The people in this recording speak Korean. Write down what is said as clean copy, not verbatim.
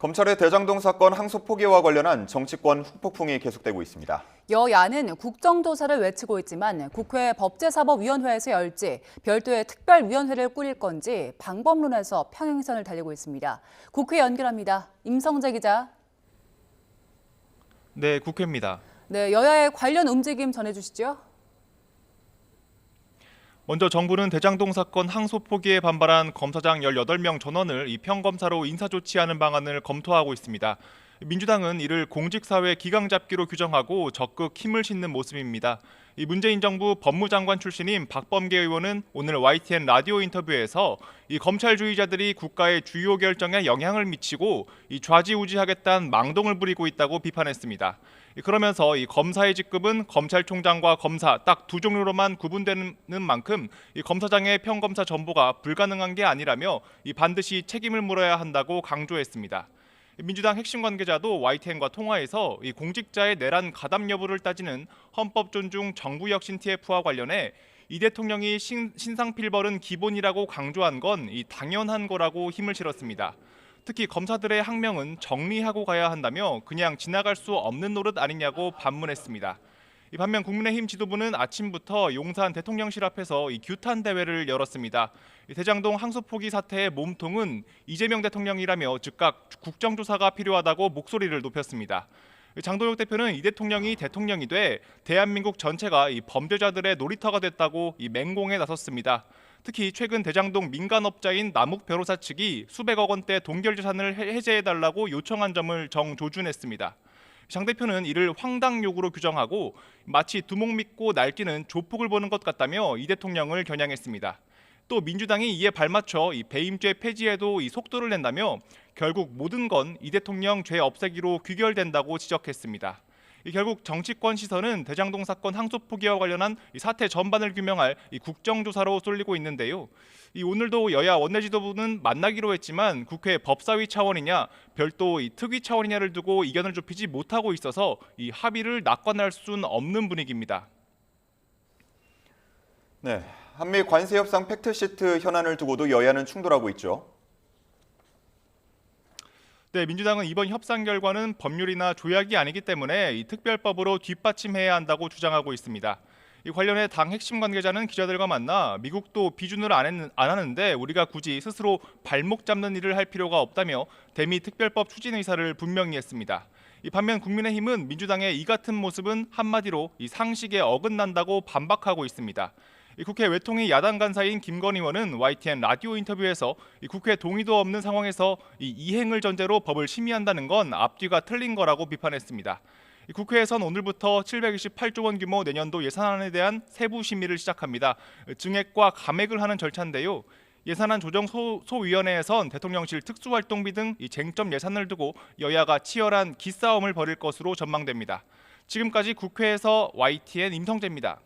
검찰의 대장동 사건 항소 포기와 관련한 정치권 후폭풍이 계속되고 있습니다. 여야는 국정조사를 외치고 있지만 국회 법제사법위원회에서 열지 별도의 특별위원회를 꾸릴 건지 방법론에서 평행선을 달리고 있습니다. 국회 연결합니다. 임성재 기자. 네, 국회입니다. 네, 여야의 관련 움직임 전해주시죠. 먼저 정부는 대장동 사건 항소 포기에 반발한 검사장 18명 전원을 평검사로 인사조치하는 방안을 검토하고 있습니다. 민주당은 이를 공직사회 기강잡기로 규정하고 적극 힘을 싣는 모습입니다. 문재인 정부 법무장관 출신인 박범계 의원은 오늘 YTN 라디오 인터뷰에서 검찰주의자들이 국가의 주요 결정에 영향을 미치고 좌지우지하겠다는 망동을 부리고 있다고 비판했습니다. 그러면서 검사의 직급은 검찰총장과 검사 딱 두 종류로만 구분되는 만큼 검사장의 평검사 전보가 불가능한 게 아니라며 반드시 책임을 물어야 한다고 강조했습니다. 민주당 핵심 관계자도 YTN과 통화에서 공직자의 내란 가담 여부를 따지는 헌법 존중 정부혁신 TF와 관련해 이 대통령이 신상필벌은 기본이라고 강조한 건 당연한 거라고 힘을 실었습니다. 특히 검사들의 항명은 정리하고 가야 한다며 그냥 지나갈 수 없는 노릇 아니냐고 반문했습니다. 반면 국민의힘 지도부는 아침부터 용산 대통령실 앞에서 규탄 대회를 열었습니다. 대장동 항소 포기 사태의 몸통은 이재명 대통령이라며 즉각 국정조사가 필요하다고 목소리를 높였습니다. 장동혁 대표는 이 대통령이 대통령이 돼 대한민국 전체가 범죄자들의 놀이터가 됐다고 맹공에 나섰습니다. 특히 최근 대장동 민간업자인 남욱 변호사 측이 수백억 원대 동결재산을 해제해달라고 요청한 점을 정조준했습니다. 장 대표는 이를 황당 요구로 규정하고 마치 두목 믿고 날뛰는 조폭을 보는 것 같다며 이 대통령을 겨냥했습니다. 또 민주당이 이에 발맞춰 배임죄 폐지에도 속도를 낸다며 결국 모든 건 이 대통령 죄 없애기로 귀결된다고 지적했습니다. 결국 정치권 시선은 대장동 사건 항소 포기와 관련한 사태 전반을 규명할 국정조사로 쏠리고 있는데요. 오늘도 여야 원내지도부는 만나기로 했지만 국회 법사위 차원이냐 별도 특위 차원이냐를 두고 이견을 좁히지 못하고 있어서 합의를 낙관할 수는 없는 분위기입니다. 네, 한미 관세 협상 팩트시트 현안을 두고도 여야는 충돌하고 있죠. 네, 민주당은 이번 협상 결과는 법률이나 조약이 아니기 때문에 특별법으로 뒷받침해야 한다고 주장하고 있습니다. 관련해 당 핵심 관계자는 기자들과 만나 미국도 비준을 안 하는데 우리가 굳이 스스로 발목 잡는 일을 할 필요가 없다며 대미 특별법 추진 의사를 분명히 했습니다. 반면 국민의힘은 민주당의 이 같은 모습은 한마디로 상식에 어긋난다고 반박하고 있습니다. 국회 외통위 야당 간사인 김건희 의원은 YTN 라디오 인터뷰에서 국회 동의도 없는 상황에서 이행을 전제로 법을 심의한다는 건 앞뒤가 틀린 거라고 비판했습니다. 국회에선 오늘부터 728조 원 규모 내년도 예산안에 대한 세부 심의를 시작합니다. 증액과 감액을 하는 절차인데요. 예산안 조정 소위원회에선 대통령실 특수활동비 등 쟁점 예산을 두고 여야가 치열한 기싸움을 벌일 것으로 전망됩니다. 지금까지 국회에서 YTN 임성재입니다.